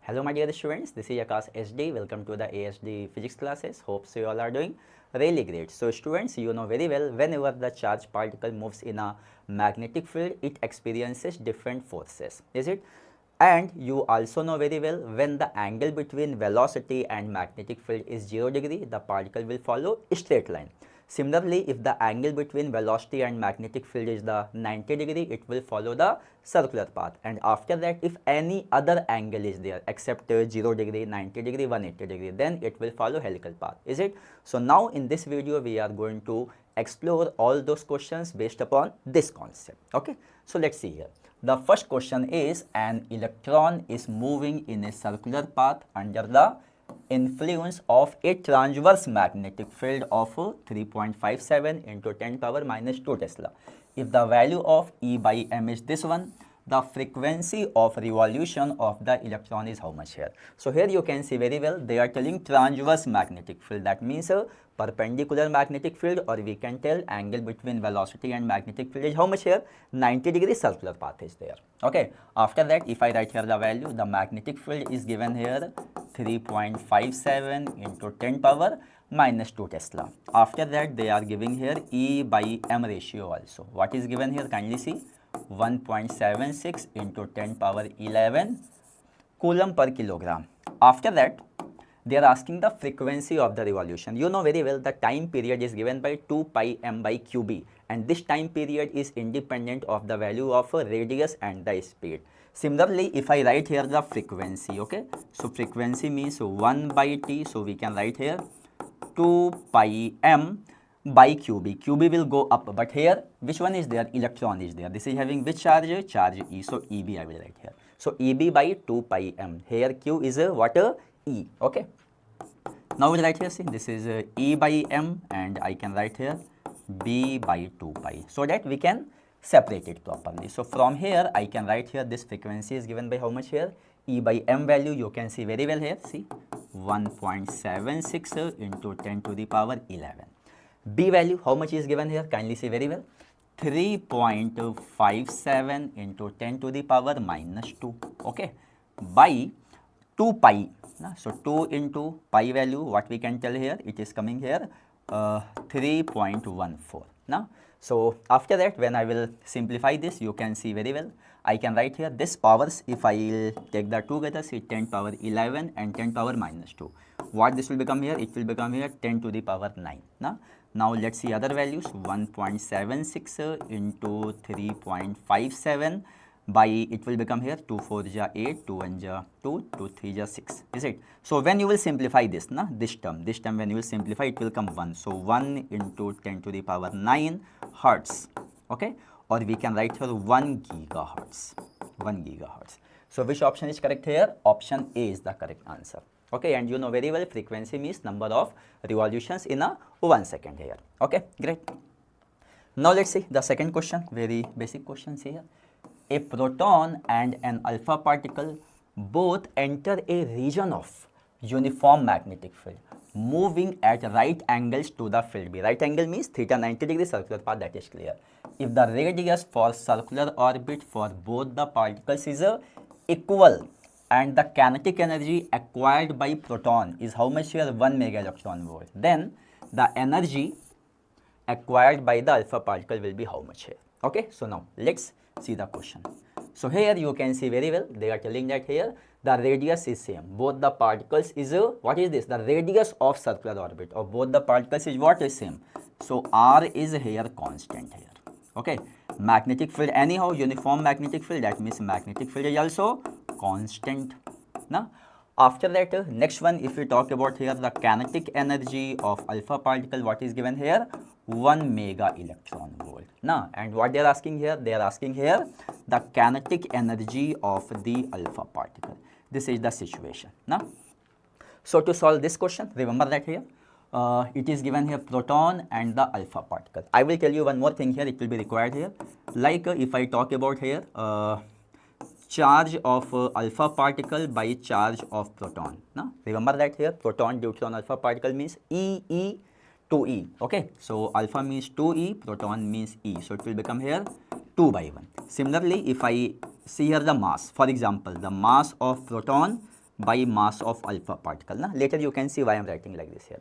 Hello my dear students, this is Akash SD. Welcome to the ASD physics classes. Hope so you all are doing really great. So students, you know very well, whenever the charged particle moves in a magnetic field, it experiences different forces, is it? And you also know very well, when the angle between velocity and magnetic field is 0 degree, the particle will follow a straight line. Similarly, if the angle between velocity and magnetic field is the 90 degree, it will follow the circular path. And after that, if any other angle is there except 0 degree, 90 degree, 180 degree, then it will follow helical path, is it? So now in this video, we are going to explore all those questions based upon this concept. Okay, so let's see here. The first question is, an electron is moving in a circular path under the influence of a transverse magnetic field of 3.57 into 10 power minus 2 Tesla. If the value of E by m is this one, the frequency of revolution of the electron is how much here? So here you can see very well, they are telling transverse magnetic field. That means a perpendicular magnetic field, or we can tell angle between velocity and magnetic field is how much here? 90 degree circular path is there. Okay. After that, if I write here the value, the magnetic field is given here 3.57 into 10 power minus 2 Tesla. After that, they are giving here E by m ratio also. What is given here? Kindly see. 1.76 into 10 power 11 coulomb per kilogram. After that, they are asking the frequency of the revolution. You know very well, the time period is given by 2 pi m by qb, and this time period is independent of the value of a radius and the speed. Similarly, if I write here the frequency, okay, so frequency means 1 by t, so we can write here 2 pi m by qb. qb will go up, but here which one is there? Electron is there. This is having which charge? Charge E. So EB I will write here. So EB by 2 pi m. Here Q is what? E. Okay. Now we'll write here, see, this is E by m, and I can write here B by 2 pi, so that we can separate it properly. So from here I can write here this frequency is given by how much here? E by m value you can see very well here, see, 1.76 into 10 to the power 11. B value, how much is given here? Kindly see very well. 3.57 into 10 to the power minus 2. Okay. By 2 pi. So 2 into pi value, what we can tell here? It is coming here 3.14. Now, so after that, when I will simplify this, you can see very well. I can write here this powers, if I will take the two together, see 10 power 11 and 10 power minus 2. What this will become here? It will become here 10 to the power 9. Now let's see other values. 1.76 into 3.57 by, it will become here 2 4 ja 8, 2 1 ja 2, 2 3 ja 6, is it? So when you will simplify this, this term when you will simplify, it will come 1. So 1 into 10 to the power 9 hertz, okay, or we can write here 1 gigahertz, 1 gigahertz. So which option is correct here? Option A is the correct answer. Okay, and you know very well, frequency means number of revolutions in a 1 second here. Okay, great. Now let's see the second question, very basic questions here. A proton and an alpha particle both enter a region of uniform magnetic field moving at right angles to the field B. Right angle means theta 90 degree circular path, that is clear. If the radius for circular orbit for both the particles is equal, and the kinetic energy acquired by proton is how much here? 1 mega electron volt, then the energy acquired by the alpha particle will be how much here? Okay, so now let's see the question. So here you can see very well, they are telling that here the radius is same. Both the particles is what is this? The radius of circular orbit of both the particles is what is same. So R is here constant here. Okay, magnetic field anyhow uniform magnetic field, that means magnetic field is also constant. Now after that, next one, if we talk about here the kinetic energy of alpha particle, what is given here? 1 mega electron volt. Now, and what they are asking here? They are asking here the kinetic energy of the alpha particle. This is the situation. Now, so to solve this question, remember that here it is given here proton and the alpha particle. I will tell you one more thing here, it will be required here. Like if I talk about here charge of alpha particle by charge of proton. Now, remember that here proton deuteron alpha particle means E 2E. Okay, so alpha means 2E, proton means E. So it will become here 2 by 1. Similarly, if I see here the mass, for example, the mass of proton by mass of alpha particle. Now, later you can see why I am writing like this here.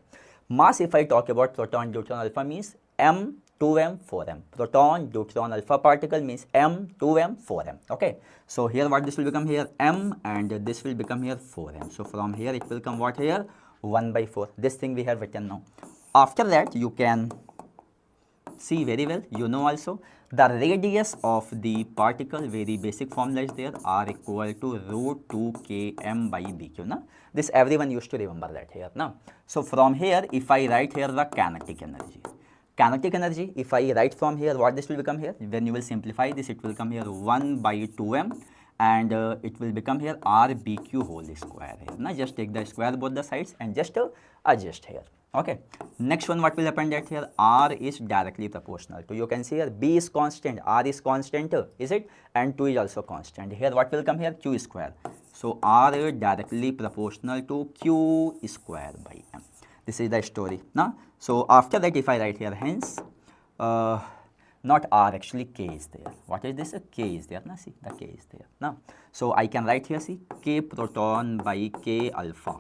Mass, if I talk about proton, deuteron, alpha means m, 2m, 4m. Proton, deuteron, alpha particle means m, 2m, 4m. Okay. So here what this will become here m, and this will become here 4m. So from here it will come what here 1 by 4. This thing we have written now. After that you can see very well, you know also the radius of the particle, very basic formula is there, r equal to root 2 km by bq. Now this everyone used to remember that here now. So from here if I write here the kinetic energy, if I write from here, what this will become here, when you will simplify this, it will come here 1 by 2m, and it will become here r bq whole square here. Now just take the square both the sides and just adjust here. Okay. Next one, what will happen that here r is directly proportional to, you can see here b is constant, r is constant, is it, and 2 is also constant. Here what will come here q square. So r is directly proportional to q square by m. This is the story. Now, so after that if I write here hence, not r, actually k is there. What is this? K is there. Now see, the k is there. Now, so I can write here, see, k proton by k alpha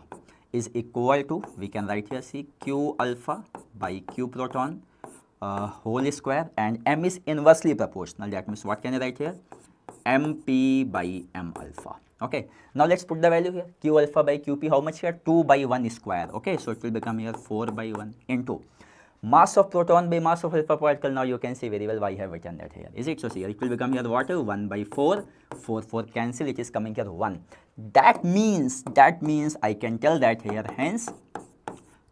is equal to, we can write here, see, q alpha by q proton whole square, and m is inversely proportional. That means what can I write here? mp by m alpha. Okay. Now let's put the value here. Q alpha by qp, how much here? 2 by 1 square. Okay. So it will become here 4 by 1 into mass of proton by mass of alpha particle. Now you can see very well why I have written that here. Is it? So here it will become here what? 1 by 4. 4 cancel. It is coming here 1. That means I can tell that here hence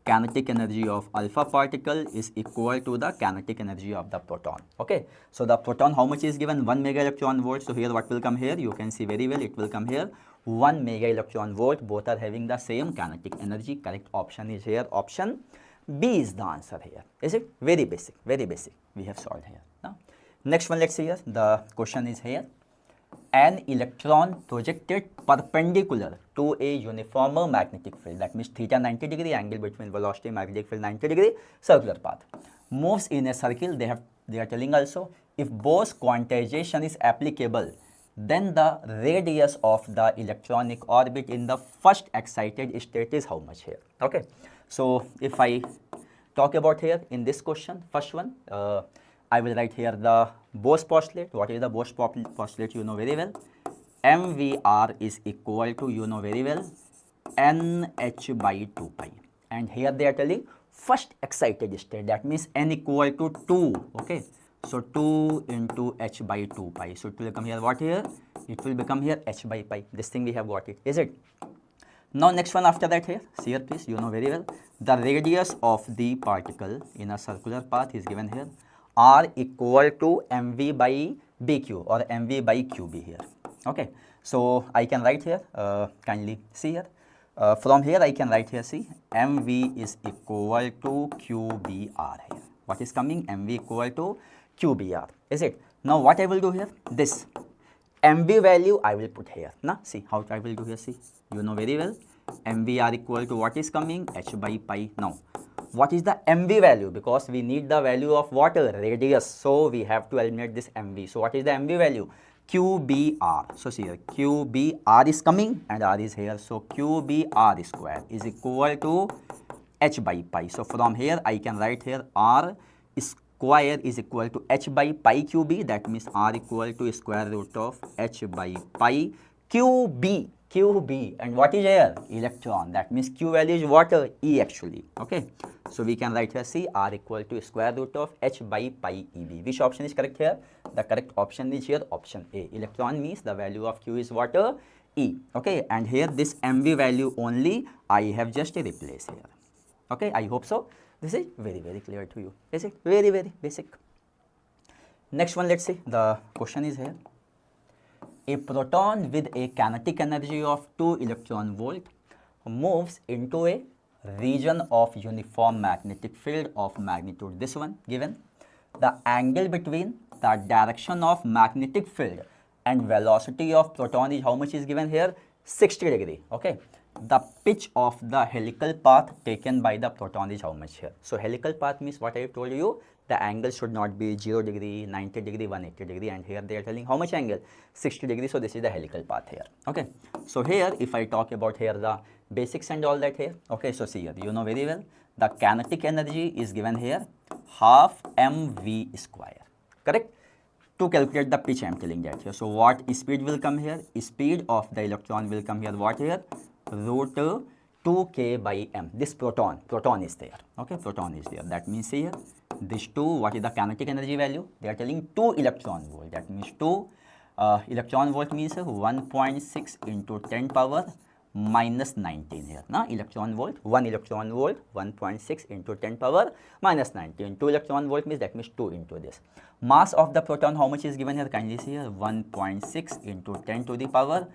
kinetic energy of alpha particle is equal to the kinetic energy of the proton. Okay. So the proton, how much is given? 1 mega electron volt. So here what will come here? You can see very well, it will come here 1 mega electron volt. Both are having the same kinetic energy. Correct option is here option B is the answer here. Is it? Very basic, very basic. We have solved here. Now, next one, let's see here. The question is here. An electron projected perpendicular to a uniform magnetic field, that means theta 90 degree, angle between velocity and magnetic field 90 degree, circular path, moves in a circle. They are telling also, if Bohr's quantization is applicable, then the radius of the electronic orbit in the first excited state is how much here. Okay. So if I talk about here in this question, first one, I will write here the Bohr's postulate. What is the Bohr's postulate? You know very well. MVR is equal to, you know very well, NH by 2 pi. And here they are telling first excited state, that means N equal to 2. Okay. So 2 into H by 2 pi. So it will come here what here? It will become here H by pi. This thing we have got it. Is it? Now next one after that here, see here please, you know very well, the radius of the particle in a circular path is given here, r equal to mv by bq or mv by qb here. Okay. So I can write here, kindly see here, from here I can write here, see, mv is equal to qbr here. What is coming? mv equal to qbr. Is it? Now what I will do here, this mv value I will put here. Now see how I will do here, see, you know very well, mvr equal to what is coming? H by pi. Now what is the mv value? Because we need the value of what? Radius. So we have to eliminate this mv. So what is the mv value? qbr. So see here, qbr is coming and r is here. So qbr square is equal to h by pi. So from here I can write here r square is equal to h by pi qb. That means r equal to square root of h by pi qb. And what is here? Electron. That means q value is what? E actually. Okay. So we can write here, see, r equal to square root of h by pi eb. Which option is correct here? The correct option is here option A. Electron means the value of q is what? E. Okay. And here this mv value only I have just replaced here. Okay. I hope so. This is very, very clear to you. Is it? Very, very basic. Next one, let's see. The question is here. A proton with a kinetic energy of 2 electron volt moves into a region of uniform magnetic field of magnitude, this one given. The angle between the direction of magnetic field and velocity of proton is how much is given here? 60 degree. Okay. The pitch of the helical path taken by the proton is how much here? So helical path means what I have told you, the angle should not be 0 degree, 90 degree, 180 degree, and here they are telling how much angle? 60 degree. So this is the helical path here. Okay. So here, if I talk about here the basics and all that here. Okay. So see here, you know very well, the kinetic energy is given here half mv square. Correct? To calculate the pitch, I am telling that here. So what speed will come here? Speed of the electron will come here. What here? Root 2k by m. This proton is there. Okay, proton is there. That means here, this 2, what is the kinetic energy value? They are telling 2 electron volt. That means 2 electron volt means 1.6 into 10 power minus 19 here. Now, electron volt, 1 electron volt, 1.6 into 10 power minus 19. 2 electron volt means that means 2 into this. Mass of the proton, how much is given here? Kindly see here, 1.6 into 10 to the power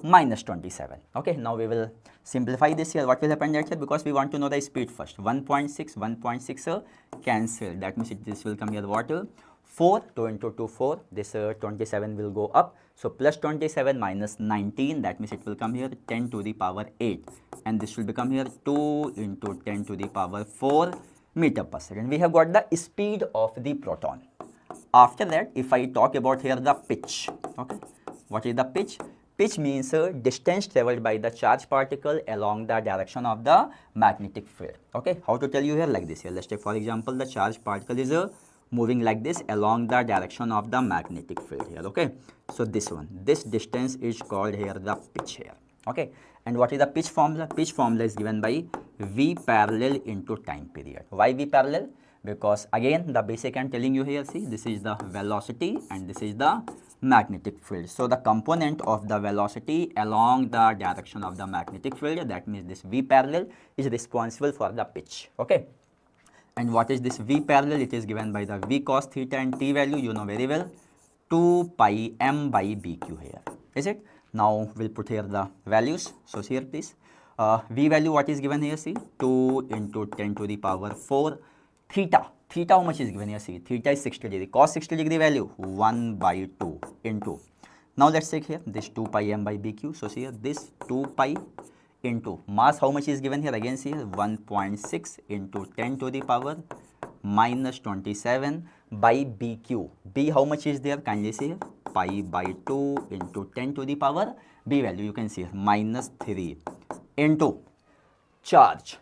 minus 27. Okay, now we will simplify this here. What will happen that here? Because we want to know the speed first. 1.6 cancel. That means this will come here water. 4, 2 into 2, 4. This 27 will go up. So plus 27 minus 19. That means it will come here 10 to the power 8. And this will become here 2 into 10 to the power 4 meter per second. We have got the speed of the proton. After that, if I talk about here the pitch. Okay, what is the pitch? Pitch means distance traveled by the charged particle along the direction of the magnetic field. Okay, how to tell you here like this here. Let's take for example the charged particle is moving like this along the direction of the magnetic field here. Okay, so this one, this distance is called here the pitch here. Okay, and what is the pitch formula? Pitch formula is given by V parallel into time period. Why V parallel? Because again the basic I am telling you here, see, this is the velocity and this is the magnetic field. So the component of the velocity along the direction of the magnetic field, that means this V parallel is responsible for the pitch. Okay, and what is this V parallel? It is given by the V cos theta and T value, you know very well, 2 pi m by bq here, is it? Now we'll put here the values. So here please, V value what is given here, see, 2 into 10 to the power 4. Theta how much is given here? See, theta is 60 degree. Cos 60 degree value 1 by 2 into. Now let's take here this 2 pi m by bq. So see here this 2 pi into mass how much is given here? Again see here 1.6 into 10 to the power minus 27 by bq. B how much is there? Kindly see here pi by 2 into 10 to the power B value you can see here minus 3 into charge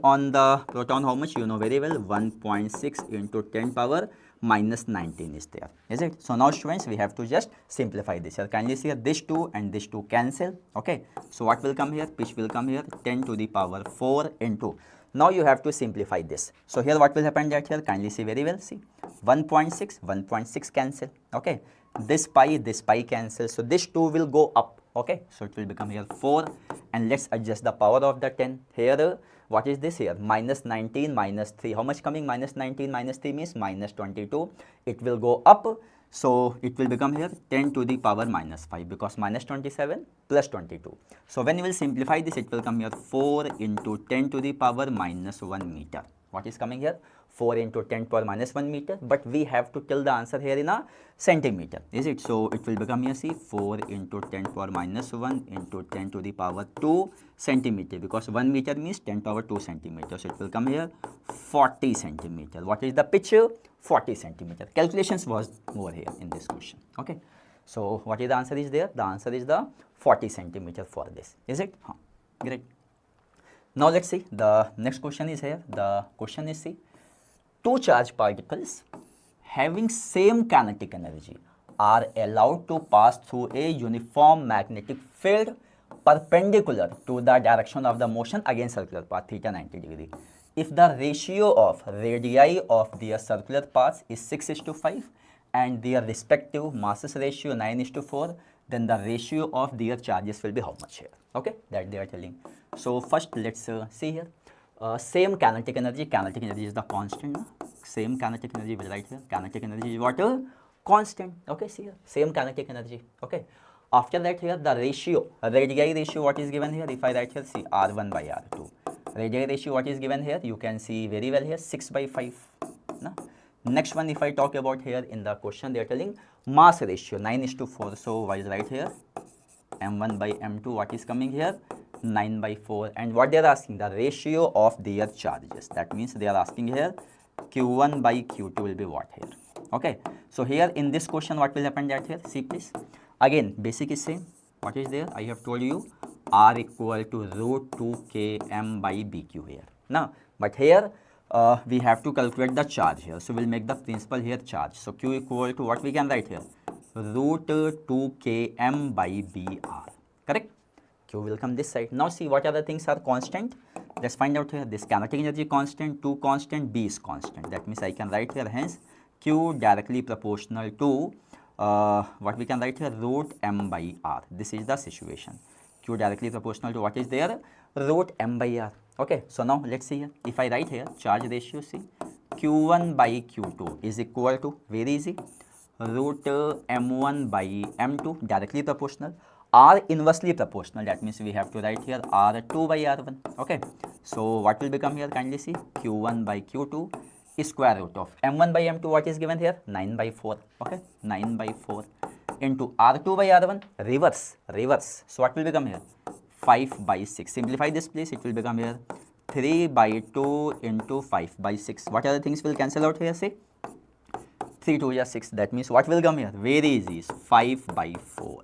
on the proton how much? You know very well, 1.6 into 10 power minus 19 is there, is it? So now students, we have to just simplify this here. Kindly see here this 2 and this 2 cancel. Okay, so what will come here? Pitch will come here 10 to the power 4 into. Now you have to simplify this. So here what will happen that here? Kindly see very well, see, 1.6 cancel. Okay, this pi cancel. So this 2 will go up. Okay, so it will become here 4, and let's adjust the power of the 10 here. What is this here? Minus 19 minus 3. How much coming? Minus 19 minus 3 means minus 22. It will go up, so it will become here 10 to the power minus 5, because minus 27 plus 22. So when you will simplify this, it will come here 4 into 10 to the power minus 1 meter. What is coming here? 4 into 10 power minus 1 meter, but we have to tell the answer here in a centimeter, is it? So it will become here, see, 4 into 10 power minus 1 into 10 to the power 2 centimeter, because 1 meter means 10 power 2 centimeters. So it will come here 40 centimeter. What is the pitch? 40 centimeter. Calculations was over here in this question. Okay, so what is the answer is there? The answer is the 40 centimeter for this, is it? Great. Now let's see, the next question is here. The question is, see, two charged particles having same kinetic energy are allowed to pass through a uniform magnetic field perpendicular to the direction of the motion against circular path theta 90 degree. If the ratio of radii of their circular paths is 6:5 and their respective masses ratio 9:4, then the ratio of their charges will be how much here? Okay, that they are telling. So first let's see here. Same kinetic energy is the constant. Same kinetic energy will write here. Kinetic energy is what? Constant. Okay, see here. Same kinetic energy. Okay. After that here the ratio, radii ratio what is given here? If I write here, see, R1 by R2. Radii ratio what is given here? You can see very well here 6/5. No? Next one, if I talk about here in the question, they are telling mass ratio 9:4. So what is right here? M1 by M2. What is coming here? 9/4. And what they are asking? The ratio of their charges. That means they are asking here Q1 by Q2 will be what here? Okay, so here in this question, what will happen that here? See please. Again, basic is same. What is there? I have told you R equal to root 2 Km by BQ here. Now, but here we have to calculate the charge here. So we'll make the principal here charge. So Q equal to what we can write here? Root 2 Km by BR. Correct? Q will come this side. Now see what other things are constant. Let's find out here. This kinetic energy constant, 2 constant, B is constant. That means I can write here hence Q directly proportional to what we can write here, root M by R. This is the situation. Q directly proportional to what is there? Root M by R. Okay, so now let's see here. If I write here charge ratio, see Q1 by Q2 is equal to, very easy, root M1 by M2 directly proportional. R inversely proportional, that means we have to write here R2 by R1. Okay, so what will become here? Kindly see Q1 by Q2 is square root of M1 by M2. What is given here? 9 by 4. Okay, 9 by 4 into R2 by R1, reverse. So what will become here? 5 by 6. Simplify this please. It will become here 3 by 2 into 5 by 6. What other things will cancel out here? Say 3 2 is 6. That means what will come here? Very easy. 5 by 4.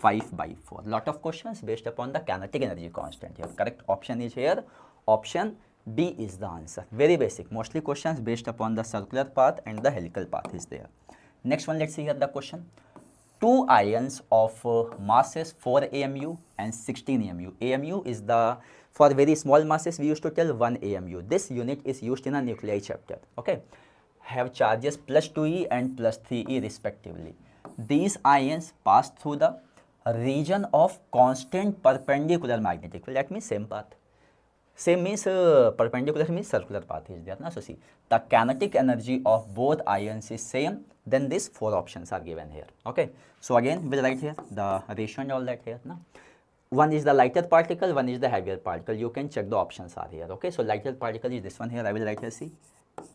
5 by 4. Lot of questions based upon the kinetic energy constant here. Correct option is here. Option B is the answer. Very basic. Mostly questions based upon the circular path and the helical path is there. Next one, let's see here the question. Two ions of masses 4 AMU and 16 AMU. AMU is the, for very small masses we used to tell 1 AMU. This unit is used in a nuclei chapter. Okay, have charges plus 2e and plus 3e respectively. These ions pass through the region of constant perpendicular magnetic field. That means same path. Same means perpendicular means circular path is there. Na? So see, the kinetic energy of both ions is same. Then these 4 options are given here. Okay, so again we'll write here the ratio and all that here. Na? One is the lighter particle, one is the heavier particle. You can check the options are here. Okay, so lighter particle is this one here. I will write here, see,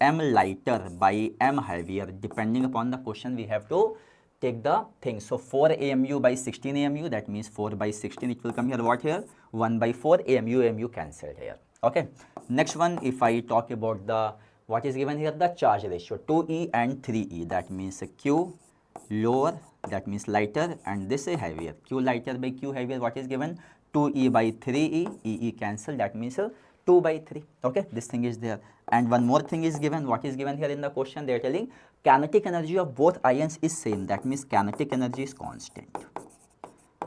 M lighter by M heavier. Depending upon the question, we have to take the thing. So 4 AMU by 16 AMU, that means 4 by 16, it will come here what here? 1 by 4 AMU cancelled here. Okay, next one, if I talk about the, what is given here, the charge ratio 2e and 3e, that means Q lower, that means lighter, and this is heavier. Q lighter by Q heavier, what is given? 2e by 3e, e cancel, that means 2 by 3. Okay, this thing is there. And one more thing is given. What is given here in the question? They are telling kinetic energy of both ions is same. That means kinetic energy is constant.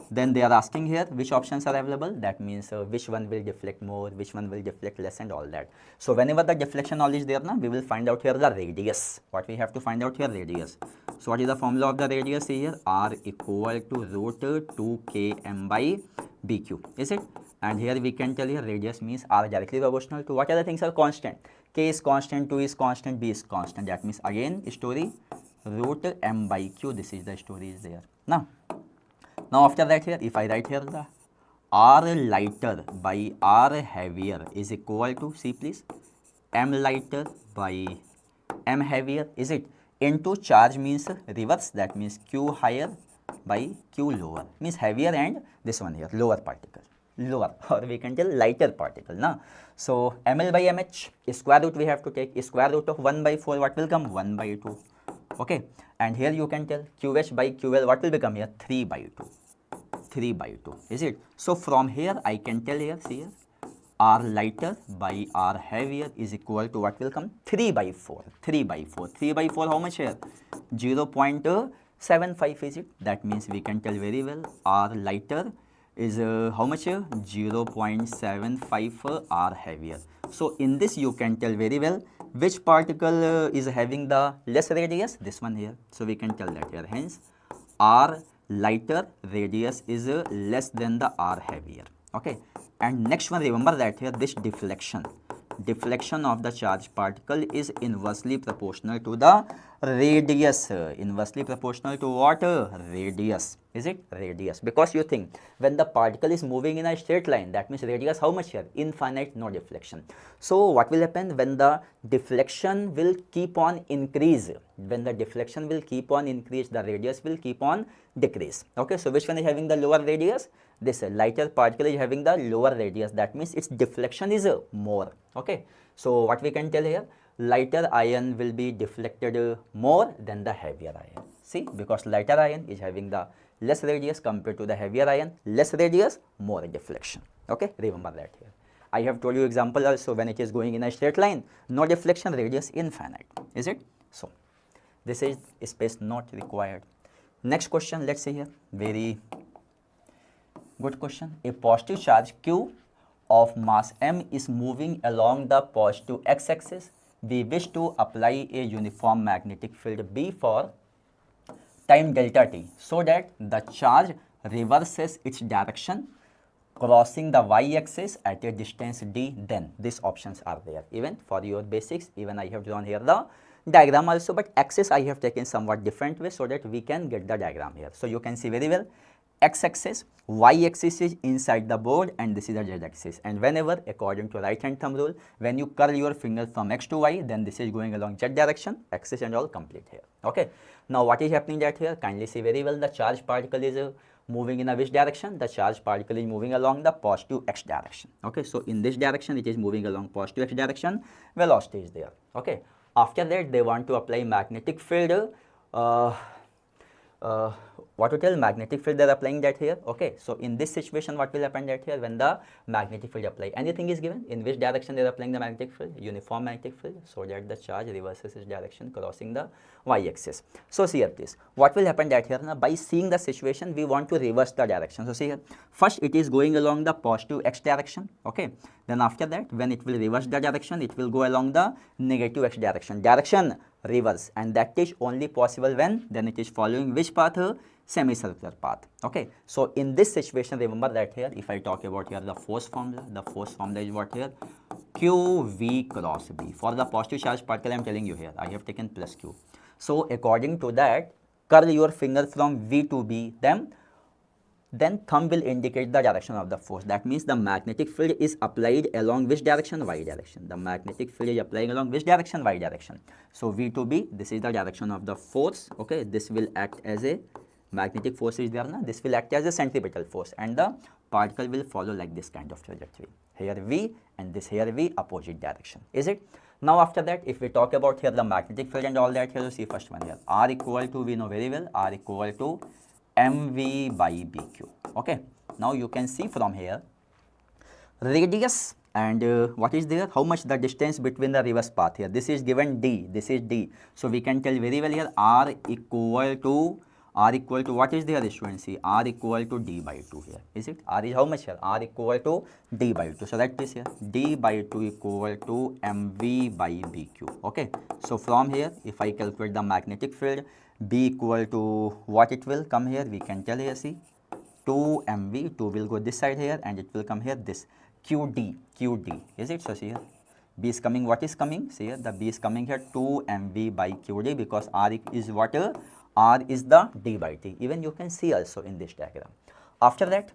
Then they are asking here which options are available. That means which one will deflect more, which one will deflect less, and all that. So whenever the deflection knowledge there, na, we will find out here the radius. What we have to find out here? Radius. So what is the formula of the radius here? R equal to root 2 Km by BQ. Is it? And here we can tell here radius means R directly proportional to what other things are constant. K is constant, 2 is constant, B is constant. That means again story root M by Q. This is the story is there. Now after that here, if I write here the R lighter by R heavier is equal to, see please, M lighter by M heavier, is it, into charge means reverse, that means Q higher by Q lower, means heavier and this one here lower particle, lower, or we can tell lighter particle. Now so ml by mh square root we have to take, square root of 1 by 4, what will come? 1 by 2. Okay, and here you can tell QH by QL, what will become here? 3 by 2. 3 by 2, is it? So from here I can tell here, see here, R lighter by R heavier is equal to what will come? 3 by 4. 3 by 4. 3 by 4 how much here? 0.75 is it? That means we can tell very well R lighter is how much here? 0.75 R heavier. So in this you can tell very well which particle is having the less radius? This one here. So we can tell that here. Hence R lighter radius is less than the R heavier. Okay, and next one, remember that here this deflection of the charged particle is inversely proportional to the radius. Inversely proportional to what? Radius. Is it? Radius. Because you think when the particle is moving in a straight line, that means radius how much here? Infinite, no deflection. So what will happen when the deflection will keep on increase? When the deflection will keep on increase, the radius will keep on decrease. Okay, so which one is having the lower radius? this lighter particle is having the lower radius, that means its deflection is more. Okay, so what we can tell here, lighter ion will be deflected more than the heavier ion. See, because lighter ion is having the less radius compared to the heavier ion, less radius, more deflection. Okay, remember that here. I have told you example also, when it is going in a straight line, no deflection, radius infinite, is it? So this is space not required. Next question, let's see here, very good question. A positive charge Q of mass m is moving along the positive x-axis. We wish to apply a uniform magnetic field B for time delta t, so that the charge reverses its direction crossing the y-axis at a distance d. Then these options are there. Even for your basics, even I have drawn here the diagram also, but axis I have taken somewhat different way so that we can get the diagram here. So you can see very well, x-axis, y-axis is inside the board, and this is the z-axis. And whenever, according to right hand thumb rule, when you curl your finger from x to y, then this is going along z direction, axis and all complete here. Okay. Now what is happening that here? Kindly see very well, the charge particle is moving in a which direction? The charge particle is moving along the positive x direction. Okay. So in this direction, it is moving along positive x direction, velocity is there. Okay. After that, they want to apply magnetic field. What to tell, magnetic field they are applying that here. Okay, so in this situation, what will happen that here, when the magnetic field apply, anything is given, in which direction they are applying the magnetic field, uniform magnetic field, so that the charge reverses its direction crossing the y-axis. So see here please, what will happen that here, now by seeing the situation, we want to reverse the direction. So see here, first it is going along the positive x direction. Okay, then after that, when it will reverse the direction, it will go along the negative x direction, reverse, and that is only possible when, then it is following which path, semicircular path. Okay, so in this situation, remember that here, if I talk about here the force formula, is what here, QV cross B. For the positive charge particle, I am telling you here, I have taken plus Q. So according to that, curl your finger from V to B, then thumb will indicate the direction of the force. That means the magnetic field is applied along which direction? Y direction. The magnetic field is applying along which direction? Y direction. So V to B, this is the direction of the force. Okay, this will act as a magnetic force is there now. This will act as a centripetal force, and the particle will follow like this kind of trajectory. Here V and this here V, opposite direction. Is it? Now after that, if we talk about here the magnetic field and all that, here you see first one here, R equal to, we know very well, R equal to mv by bq. Okay, now you can see from here radius and what is there, how much the distance between the reverse path here. This is given d, this is d, so we can tell very well here r equal to what is there, students? See, r equal to d by 2 here. Is it? R is how much here? R equal to d by 2. So that is here d by 2 equal to mv by bq. Okay, so from here, if I calculate the magnetic field, B equal to what it will come here, we can tell here, see, 2 mv, 2 will go this side here, and it will come here this qd, is it? So see here, B is coming, what is coming? See here, the B is coming here 2 mv by qd, because R is what? R is the d by t. Even you can see also in this diagram. After that,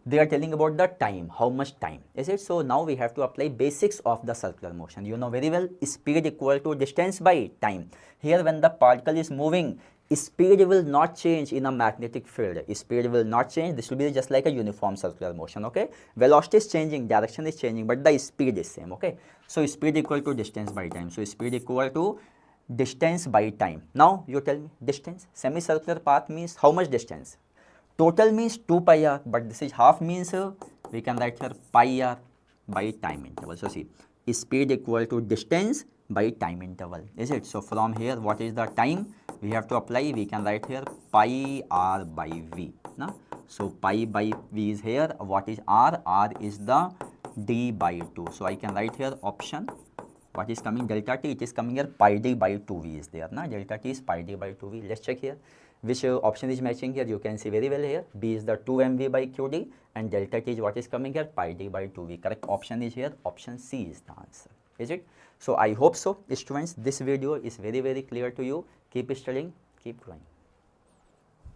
they are telling about the time, how much time, is it? So now we have to apply basics of the circular motion. You know very well, speed equal to distance by time. Here when the particle is moving, speed will not change in a magnetic field. Speed will not change. This will be just like a uniform circular motion. Okay, velocity is changing, direction is changing, but the speed is same. Okay, so speed equal to distance by time. So speed equal to distance by time. Now you tell me, distance, semicircular path means how much distance? Total means 2 pi r, but this is half, means we can write here pi r by time interval. So see, speed equal to distance by time interval, is it? So from here, what is the time we have to apply? We can write here pi r by v. Now, so pi by v is here. What is r? R is the d by 2. So I can write here option. What is coming? Delta t. It is coming here pi d by 2v is there. Now delta t is pi d by 2v. Let's check here which option is matching here. You can see very well here. B is the 2 mv by qd, and delta t is what is coming here, pi d by 2v. Correct option is here. Option C is the answer. Is it? So I hope so, students. This video is very clear to you. Keep studying. Keep going.